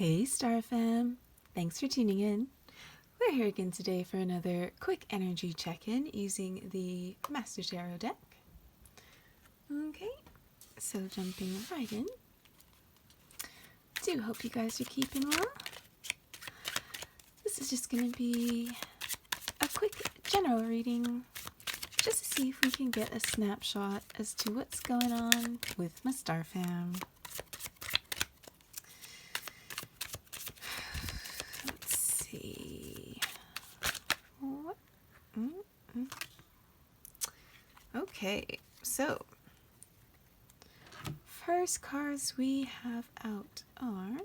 Hey Star Fam! Thanks for tuning in. We're here again today for another quick energy check-in using the Master Tarot deck. Okay, so jumping right in. Do hope you guys are keeping well. This is just going to be a quick general reading just to see if we can get a snapshot as to what's going on with my Star Fam. Let's see. What? Okay, so first cards we have out are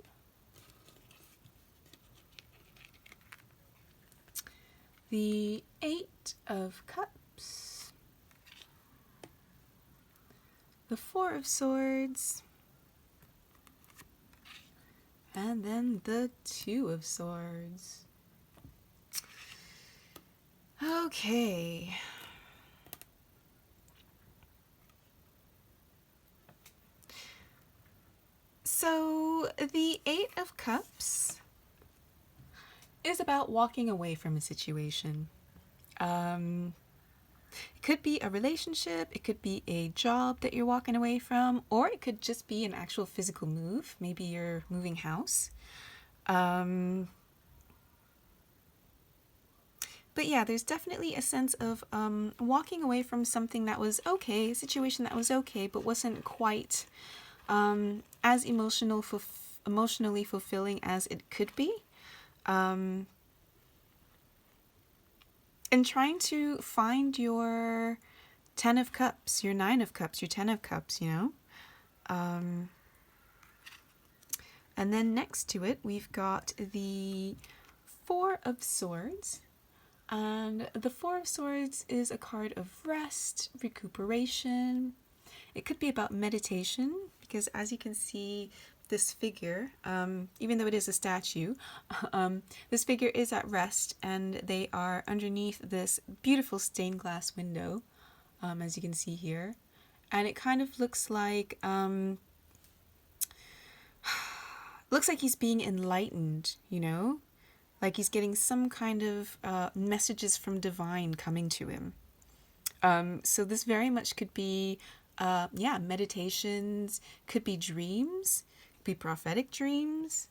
the Eight of Cups, the Four of Swords, and then the Two of Swords. Okay. So the Eight of Cups is about walking away from a situation. It could be a relationship, it could be a job that you're walking away from, or it could just be an actual physical move. Maybe you're moving house. But yeah, there's definitely a sense of walking away from something that was okay, a situation that was okay, but wasn't quite as emotionally fulfilling as it could be. And trying to find your 10 of Cups, your 9 of Cups, your 10 of Cups, you know? And then next to it, we've got the Four of Swords. And the Four of Swords is a card of rest, recuperation. It could be about meditation, because as you can see, this figure, even though it is a statue, this figure is at rest, and they are underneath this beautiful stained glass window, as you can see here. And it kind of looks like he's being enlightened, you know? Like he's getting some kind of messages from divine coming to him. So this very much could be, meditations, could be dreams, could be prophetic dreams.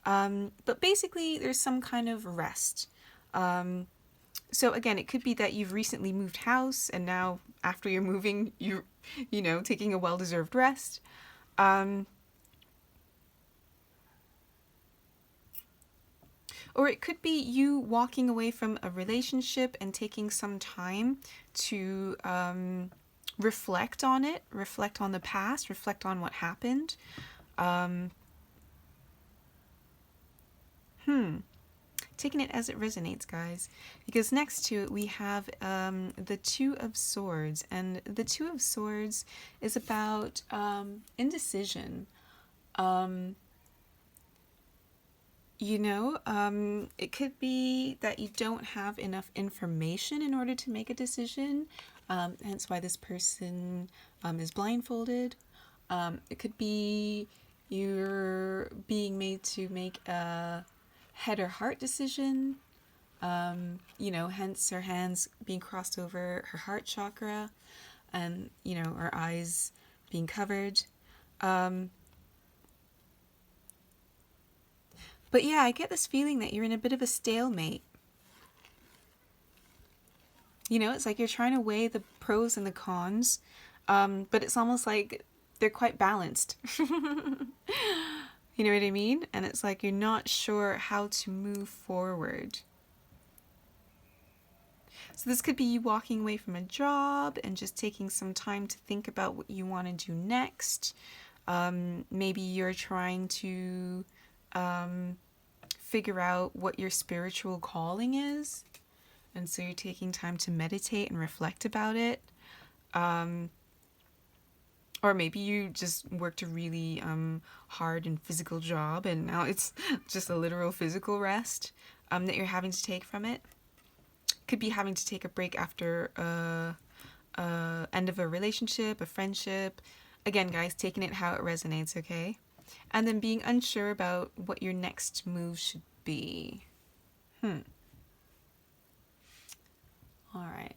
But basically there's some kind of rest. So again, it could be that you've recently moved house and now after you're moving, you're, taking a well-deserved rest. Or it could be you walking away from a relationship and taking some time to reflect on it, reflect on the past, reflect on what happened. Taking it as it resonates, guys. Because next to it we have the Two of Swords. And the Two of Swords is about indecision. It could be that you don't have enough information in order to make a decision, hence why this person is blindfolded. It could be you're being made to make a head or heart decision, hence her hands being crossed over her heart chakra and, her eyes being covered. But yeah, I get this feeling that you're in a bit of a stalemate. It's like you're trying to weigh the pros and the cons, but it's almost like they're quite balanced. You know what I mean? And it's like you're not sure how to move forward. So this could be you walking away from a job and just taking some time to think about what you want to do next. Maybe you're trying to figure out what your spiritual calling is, and so you're taking time to meditate and reflect about it. Or maybe you just worked a really hard and physical job and now it's just a literal physical rest that you're having to take from it. Could be having to take a break after end of a relationship, a friendship. Again, guys, taking it how it resonates, okay? And then being unsure about what your next move should be. All right.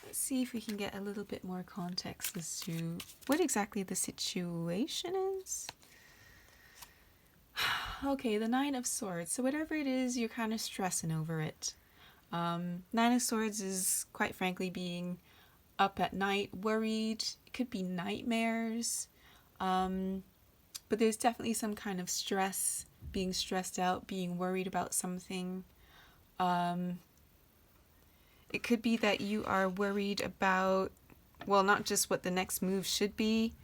Let's see if we can get a little bit more context as to what exactly the situation is. Okay, the Nine of Swords. So whatever it is, you're kind of stressing over it. Nine of Swords is, quite frankly, being up at night, worried. It could be nightmares. But there's definitely some kind of stress, being stressed out, being worried about something. It could be that you are worried about, well, not just what the next move should be.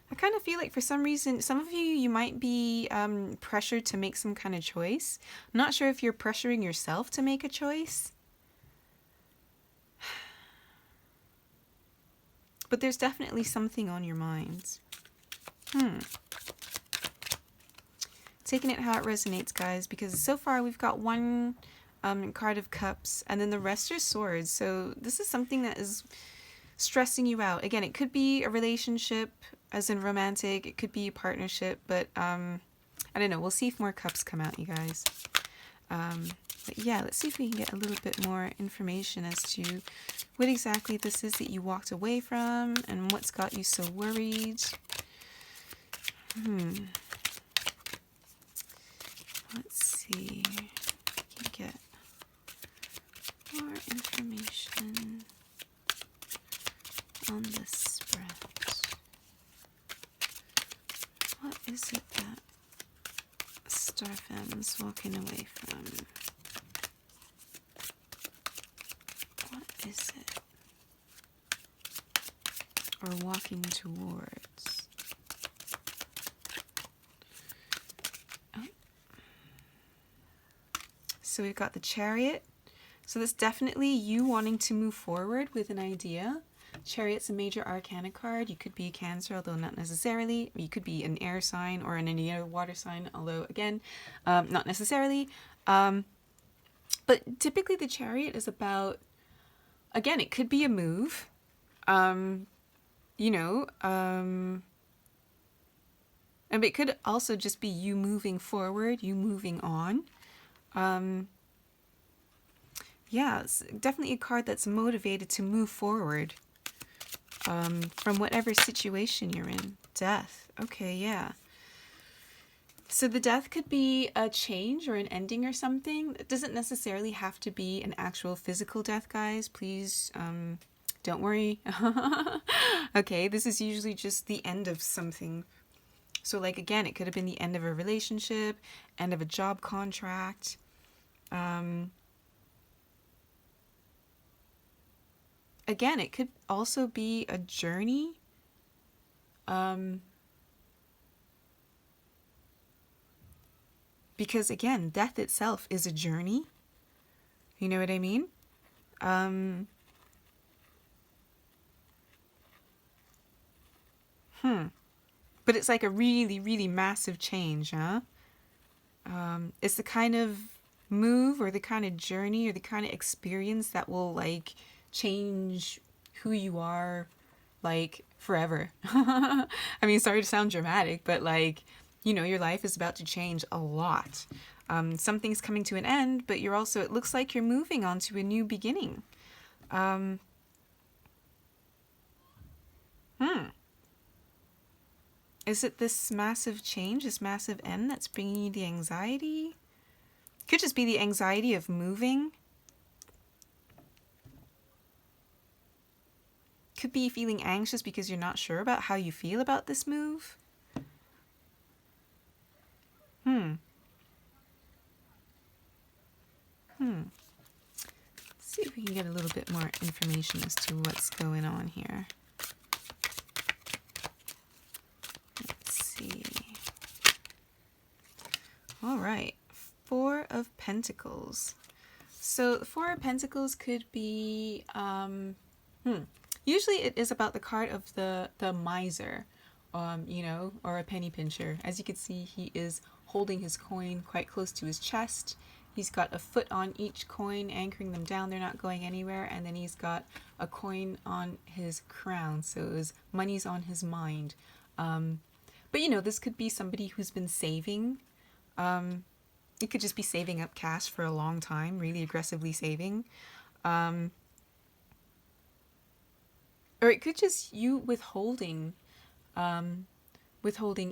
I kind of feel like for some reason, some of you might be pressured to make some kind of choice. I'm not sure if you're pressuring yourself to make a choice. But there's definitely something on your minds. Taking it how it resonates, guys, because so far we've got one card of cups and then the rest are swords. So this is something that is stressing you out. Again, it could be a relationship, as in romantic. It could be a partnership, but I don't know. We'll see if more cups come out, you guys. But yeah, let's see if we can get a little bit more information as to what exactly this is that you walked away from and what's got you so worried. Let's see if we can get more information on this spread. What is it that Starfem's walking away from? What is it? Or walking towards? Oh. So we've got the Chariot. So that's definitely you wanting to move forward with an idea. Chariot's a major arcana card. You could be a Cancer, although not necessarily. You could be an air sign or an any other water sign, although again, not necessarily. But typically the Chariot is about, again, it could be a move. And it could also just be you moving forward, you moving on. Yeah, it's definitely a card that's motivated to move forward from whatever situation you're in. Death. Okay, yeah. So the death could be a change or an ending or something. It doesn't necessarily have to be an actual physical death, guys. Please don't worry. Okay, this is usually just the end of something. So like, again, it could have been the end of a relationship, end of a job contract. Again, it could also be a journey. Because again, death itself is a journey. You know what I mean? But it's like a really, really massive change, huh? It's the kind of move or the kind of journey or the kind of experience that will like change who you are like forever. I mean, sorry to sound dramatic, but like, your life is about to change a lot. Something's coming to an end, but you're also, it looks like you're moving on to a new beginning. Is it this massive change, this massive end that's bringing you the anxiety? Could just be the anxiety of moving. Could be feeling anxious because you're not sure about how you feel about this move. Let's see if we can get a little bit more information as to what's going on here. Let's see. All right. Four of Pentacles. So the Four of Pentacles could be, usually it is about the card of the miser, or a penny pincher. As you can see, he is holding his coin quite close to his chest. He's got a foot on each coin, anchoring them down. They're not going anywhere. And then he's got a coin on his crown. So his money's on his mind. But you know, this could be somebody who's been saving. It could just be saving up cash for a long time, really aggressively saving. Or it could just you withholding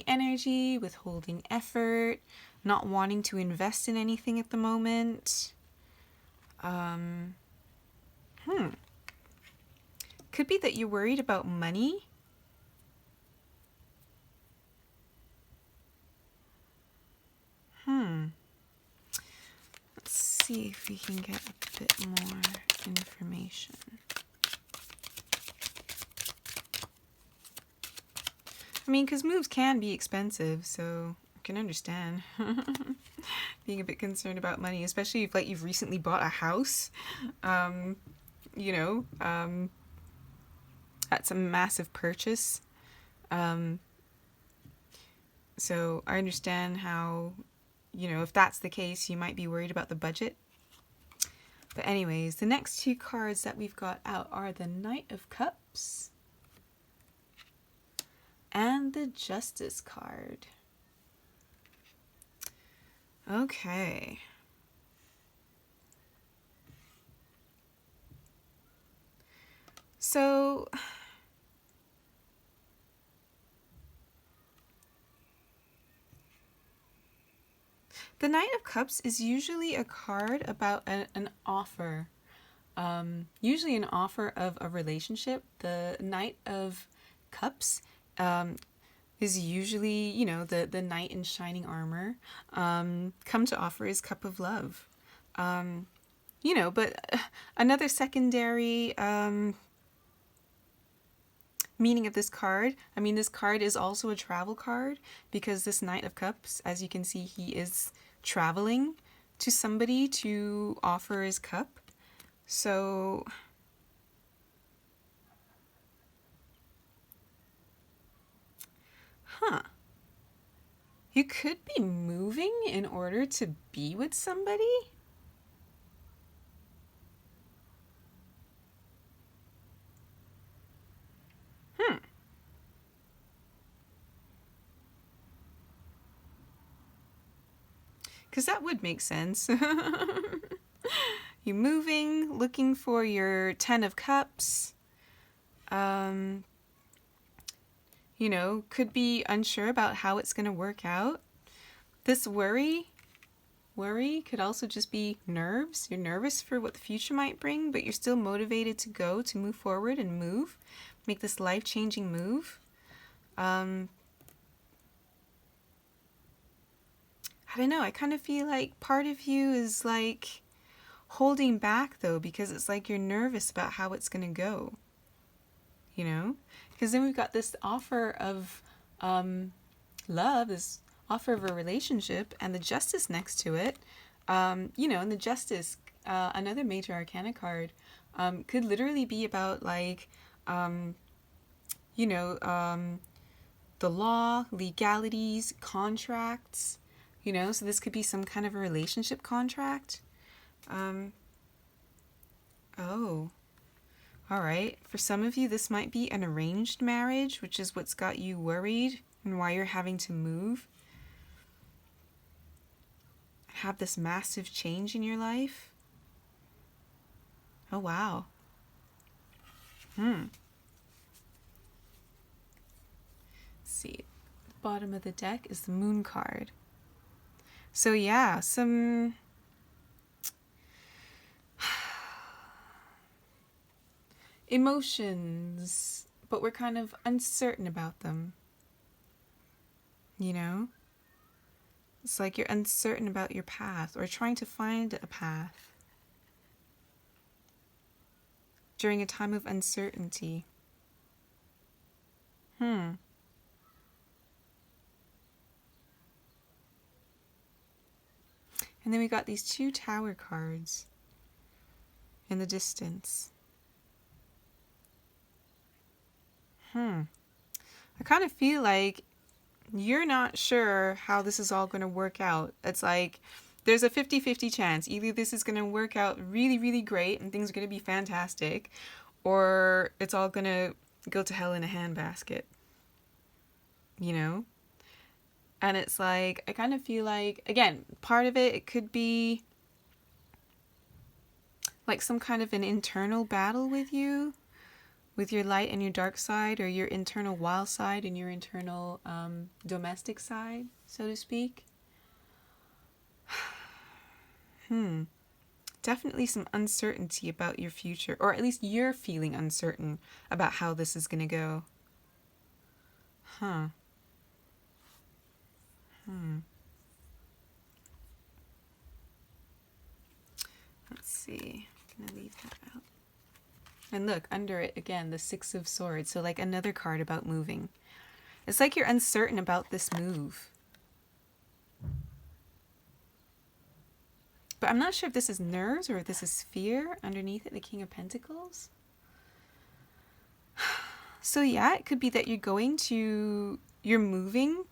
energy, withholding effort, not wanting to invest in anything at the moment. Could be that you're worried about money. Let's see if we can get a bit more information. I mean, because moves can be expensive, so I can understand being a bit concerned about money, especially if like you've recently bought a house. That's a massive purchase. So I understand how, if that's the case, you might be worried about the budget. But anyways, the next two cards that we've got out are the Knight of Cups and the Justice card. Okay. So the Knight of Cups is usually a card about an offer. Usually an offer of a relationship. The Knight of Cups is usually, the knight in shining armor, come to offer his cup of love. But another secondary meaning of this card, this card is also a travel card because this Knight of Cups, as you can see, he is traveling to somebody to offer his cup. So you could be moving in order to be with somebody? Because that would make sense. You're moving, looking for your 10 of Cups. Could be unsure about how it's going to work out. This worry could also just be nerves. You're nervous for what the future might bring, but you're still motivated to move forward and make this life-changing move. I don't know, I kind of feel like part of you is like holding back though, because it's like you're nervous about how it's going to go. Because then we've got this offer of love, this offer of a relationship, and the Justice next to it. And the Justice, another major arcana card, could literally be about like, the law, legalities, contracts, so this could be some kind of a relationship contract. All right. For some of you, this might be an arranged marriage, which is what's got you worried and why you're having to move. Have this massive change in your life. Oh, wow. Let's see. The bottom of the deck is the Moon card. So yeah, some emotions, but we're kind of uncertain about them. It's like you're uncertain about your path or trying to find a path during a time of uncertainty. And then we got these two Tower cards in the distance. I kind of feel like you're not sure how this is all going to work out. It's like there's a 50-50 chance. Either this is going to work out really, really great and things are going to be fantastic, or it's all going to go to hell in a handbasket. You know? And it's like, I kind of feel like, again, part of it could be like some kind of an internal battle with you, with your light and your dark side, or your internal wild side and your internal domestic side, so to speak. Definitely some uncertainty about your future, or at least you're feeling uncertain about how this is going to go. Let's see. I'm going to leave that out. And look, under it, again, the Six of Swords. So like another card about moving. It's like you're uncertain about this move. But I'm not sure if this is nerves or if this is fear underneath it, the King of Pentacles. So yeah, it could be that you're moving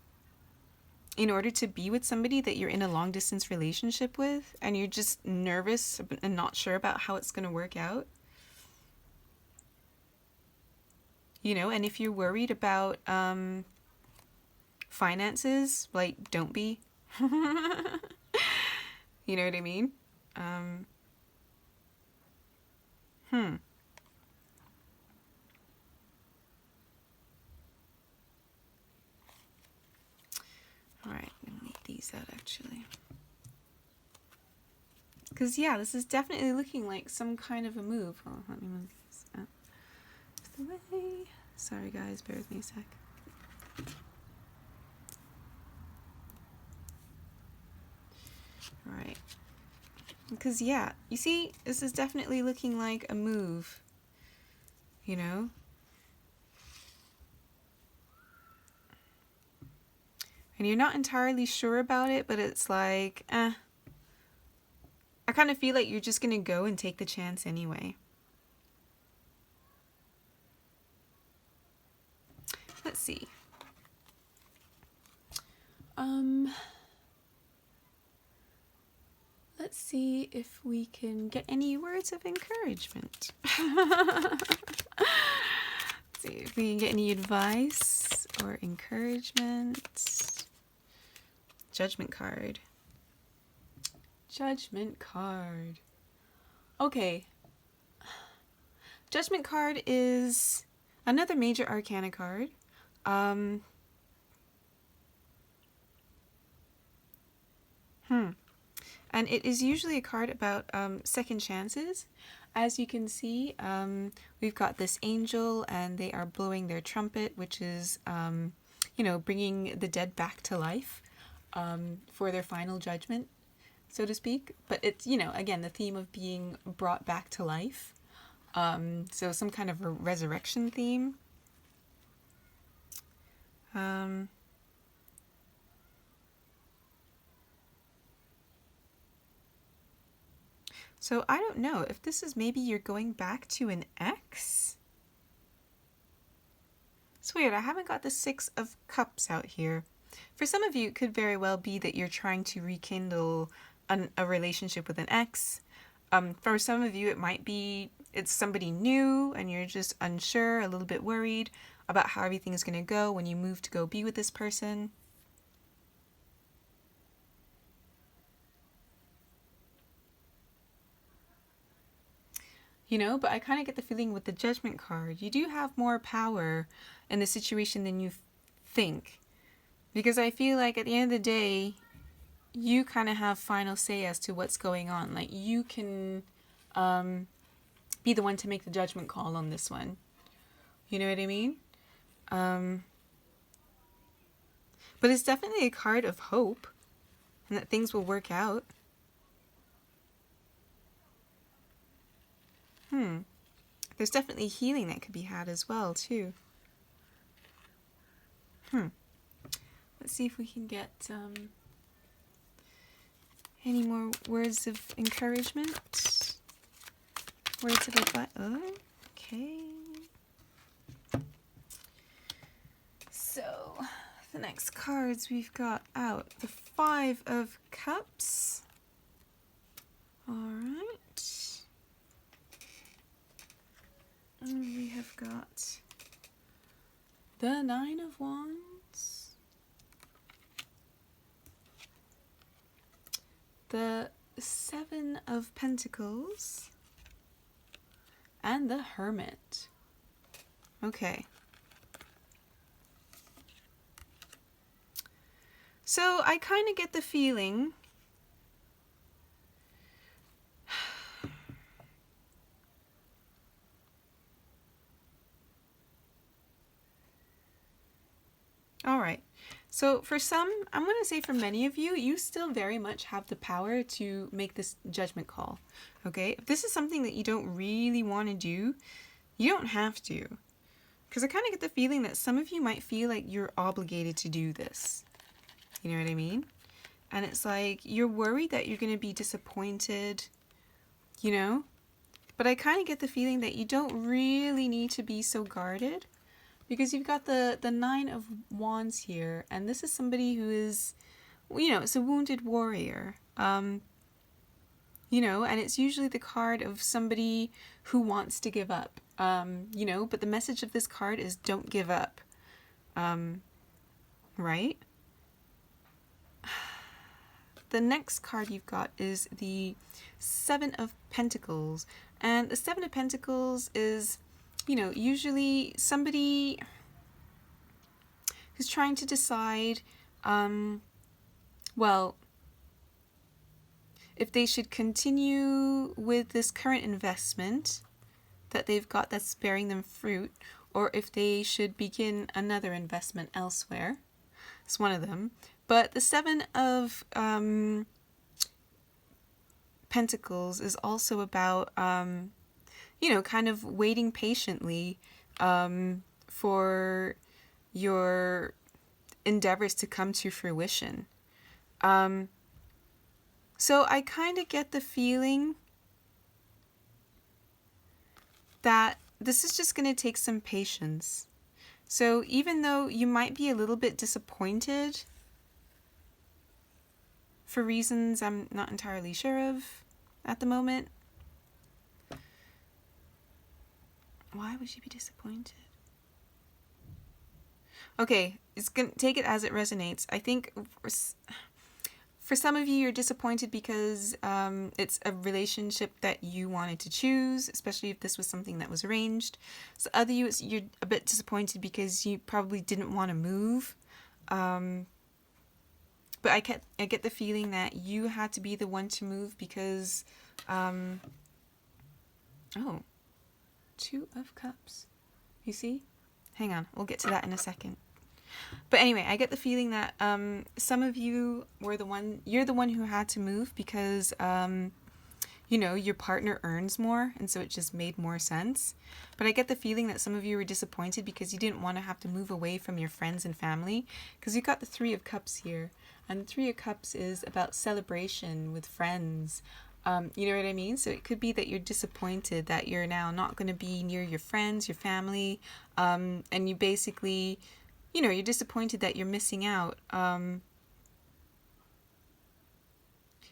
in order to be with somebody that you're in a long distance relationship with, and you're just nervous and not sure about how it's going to work out. You know, and if you're worried about finances, like, don't be. You know what I mean? Alright, I'm gonna leave these out actually. Because, yeah, this is definitely looking like some kind of a move. Oh, let me move these out of the way. Sorry, guys, bear with me a sec. Alright. Because, yeah, you see, this is definitely looking like a move. You know? And you're not entirely sure about it, but it's like, I kind of feel like you're just going to go and take the chance anyway. Let's see. Let's see if we can get any words of encouragement. Let's see if we can get any advice or encouragement. Judgment card. Judgment card. Okay. Judgment card is another major arcana card. And it is usually a card about second chances. As you can see, we've got this angel and they are blowing their trumpet, which is, you know, bringing the dead back to life for their final judgment, so to speak. But it's, you know, again, the theme of being brought back to life. So some kind of a resurrection theme. So I don't know if this is maybe you're going back to an ex. It's weird. I haven't got the Six of Cups out here. For some of you, it could very well be that you're trying to rekindle a relationship with an ex. For some of you, it might be it's somebody new and you're just unsure, a little bit worried about how everything is going to go when you move to go be with this person. You know, but I kind of get the feeling with the Judgment card, you do have more power in the situation than you think. Because I feel like at the end of the day, you kind of have final say as to what's going on. Like, you can be the one to make the judgment call on this one. You know what I mean? But it's definitely a card of hope and that things will work out. There's definitely healing that could be had as well, too. Let's see if we can get any more words of encouragement. Words of advice. Oh, okay. So, the next cards we've got out. The Five of Cups. the Nine of Wands, the Seven of Pentacles, and the Hermit. Okay. So I kind of get the feeling all right. So for some, I'm going to say for many of you, you still very much have the power to make this judgment call. Okay? If this is something that you don't really want to do, you don't have to. Because I kind of get the feeling that some of you might feel like you're obligated to do this. You know what I mean? And it's like, you're worried that you're going to be disappointed, you know? But I kind of get the feeling that you don't really need to be so guarded. Because you've got the Nine of Wands here, and this is somebody who is, you know, it's a wounded warrior. You know, and it's usually the card of somebody who wants to give up. You know, but the message of this card is don't give up. Right? The next card you've got is the Seven of Pentacles. And the Seven of Pentacles is, you know, usually somebody who's trying to decide, well, if they should continue with this current investment that they've got that's bearing them fruit, or if they should begin another investment elsewhere. It's one of them. But the Seven of Pentacles is also about, you know, kind of waiting patiently for your endeavors to come to fruition. So I kind of get the feeling that this is just going to take some patience. So even though you might be a little bit disappointed for reasons I'm not entirely sure of at the moment. Why would you be disappointed? Okay, it's gonna take it as it resonates. I think for some of you, you're disappointed because it's a relationship that you wanted to choose, especially if this was something that was arranged. So other you, you're a bit disappointed because you probably didn't want to move. But I get the feeling that you had to be the one to move because, oh, Two of Cups. You see? Hang on, we'll get to that in a second. But anyway, I get the feeling that some of you you're the one who had to move because, you know, your partner earns more, and so it just made more sense. But I get the feeling that some of you were disappointed because you didn't want to have to move away from your friends and family, because you got the Three of Cups here, and the Three of Cups is about celebration with friends. You know what I mean? So it could be that you're disappointed that you're now not going to be near your friends, your family, and you basically, you know, you're disappointed that you're missing out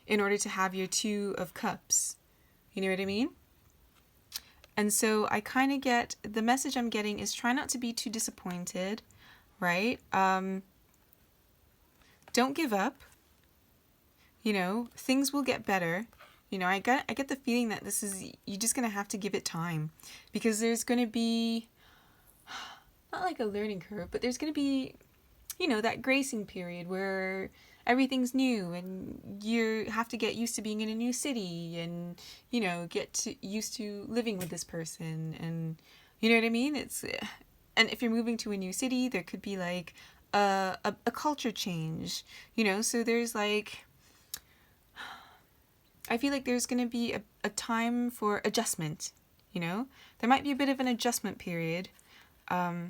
in order to have your Two of Cups. You know what I mean? And so I kind of get, the message I'm getting is try not to be too disappointed, right? Don't give up. You know, things will get better. You know, I get the feeling that this is, you're just going to have to give it time, because there's going to be, not like a learning curve, but there's going to be, you know, that gracing period where everything's new and you have to get used to being in a new city and, you know, used to living with this person, and you know what I mean? And if you're moving to a new city, there could be like a culture change, you know, so there's like, I feel like there's going to be a time for adjustment, you know? There might be a bit of an adjustment period. But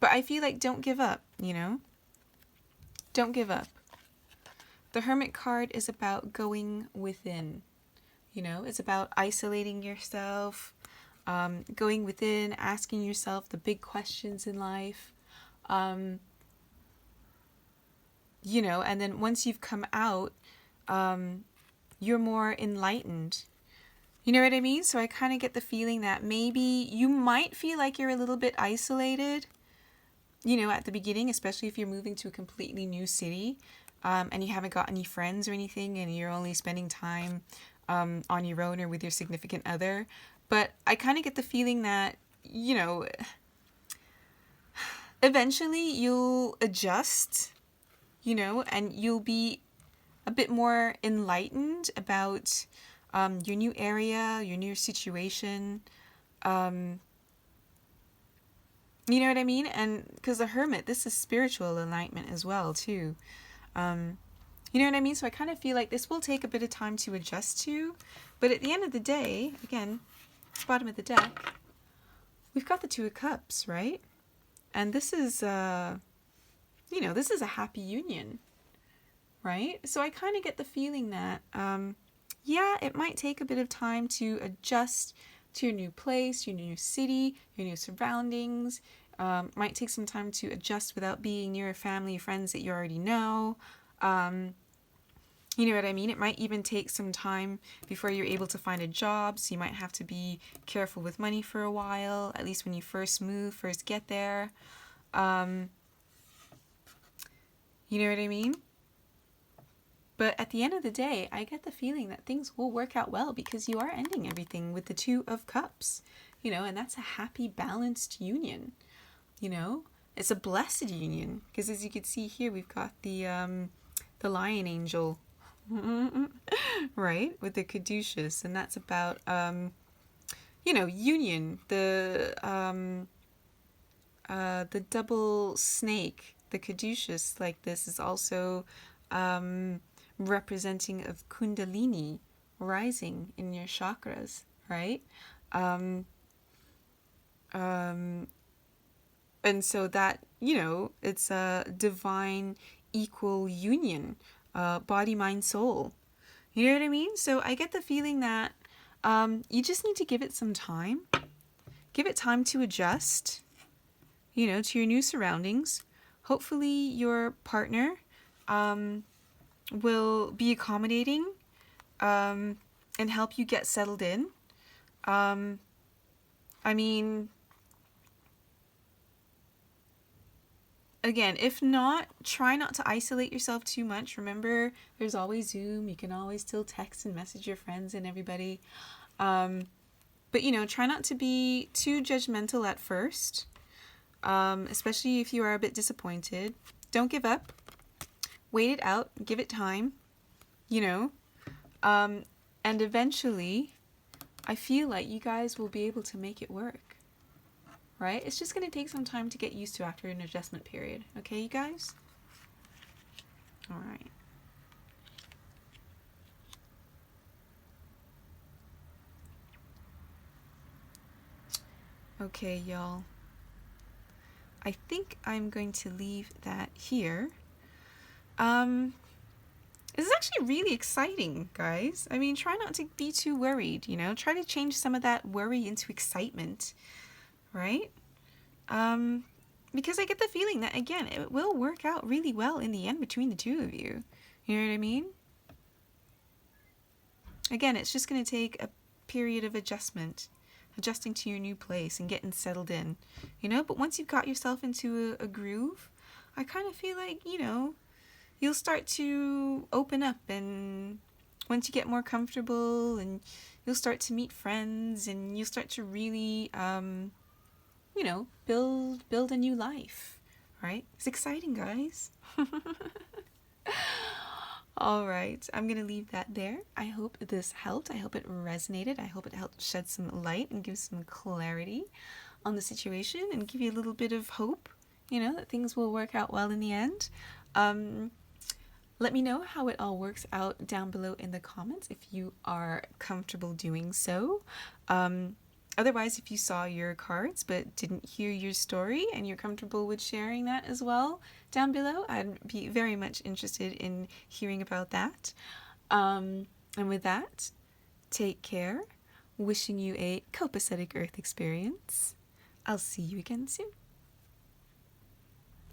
I feel like don't give up, you know? Don't give up. The Hermit card is about going within, you know? It's about isolating yourself, going within, asking yourself the big questions in life. You know, and then once you've come out, you're more enlightened. You know what I mean? So I kind of get the feeling that maybe you might feel like you're a little bit isolated, you know, at the beginning, especially if you're moving to a completely new city, and you haven't got any friends or anything, and you're only spending time on your own or with your significant other. But I kind of get the feeling that, you know, eventually you'll adjust, you know, and you'll be a bit more enlightened about your new area, your new situation. You know what I mean? And because the hermit, this is spiritual enlightenment as well, too. You know what I mean? So I kind of feel like this will take a bit of time to adjust to. But at the end of the day, again, bottom of the deck, we've got the Two of Cups, right? And this is, you know, this is a happy union, right? So I kind of get the feeling that, yeah, it might take a bit of time to adjust to your new place, your new city, your new surroundings. Might take some time to adjust without being near family, friends that you already know. You know what I mean? It might even take some time before you're able to find a job, so you might have to be careful with money for a while, at least when you first move, first get there. You know what I mean? But at the end of the day, I get the feeling that things will work out well because you are ending everything with the Two of Cups, you know, and that's a happy, balanced union, you know? It's a blessed union because as you can see here, we've got the lion angel, right, with the caduceus, and that's about, you know, union, the double snake, the caduceus, like this is also representing of Kundalini rising in your chakras, right? And so that, you know, it's a divine equal union, body, mind, soul. You know what I mean? So I get the feeling that you just need to give it some time. Give it time to adjust, you know, to your new surroundings. Hopefully your partner will be accommodating and help you get settled in. I mean, again, if not, try not to isolate yourself too much. Remember, there's always Zoom. You can always still text and message your friends and everybody. But, you know, try not to be too judgmental at first, especially if you are a bit disappointed. Don't give up. Wait it out. Give it time, you know. And eventually, I feel like you guys will be able to make it work. Right? It's just going to take some time to get used to after an adjustment period. Okay, you guys? All right. Okay, y'all. I think I'm going to leave that here. This is actually really exciting, guys. I mean, try not to be too worried, you know? Try to change some of that worry into excitement, right? Because I get the feeling that, again, it will work out really well in the end between the two of you. You know what I mean? Again, it's just going to take a period of adjustment, adjusting to your new place and getting settled in, you know? But once you've got yourself into a groove, I kind of feel like, you know, you'll start to open up, and once you get more comfortable and you'll start to meet friends and you'll start to really, you know, build a new life, right? It's exciting, guys. All right, I'm going to leave that there. I hope this helped. I hope it resonated. I hope it helped shed some light and give some clarity on the situation and give you a little bit of hope, you know, that things will work out well in the end. Let me know how it all works out down below in the comments if you are comfortable doing so. Otherwise, if you saw your cards but didn't hear your story and you're comfortable with sharing that as well down below, I'd be very much interested in hearing about that. And with that, take care. Wishing you a copacetic Earth experience. I'll see you again soon.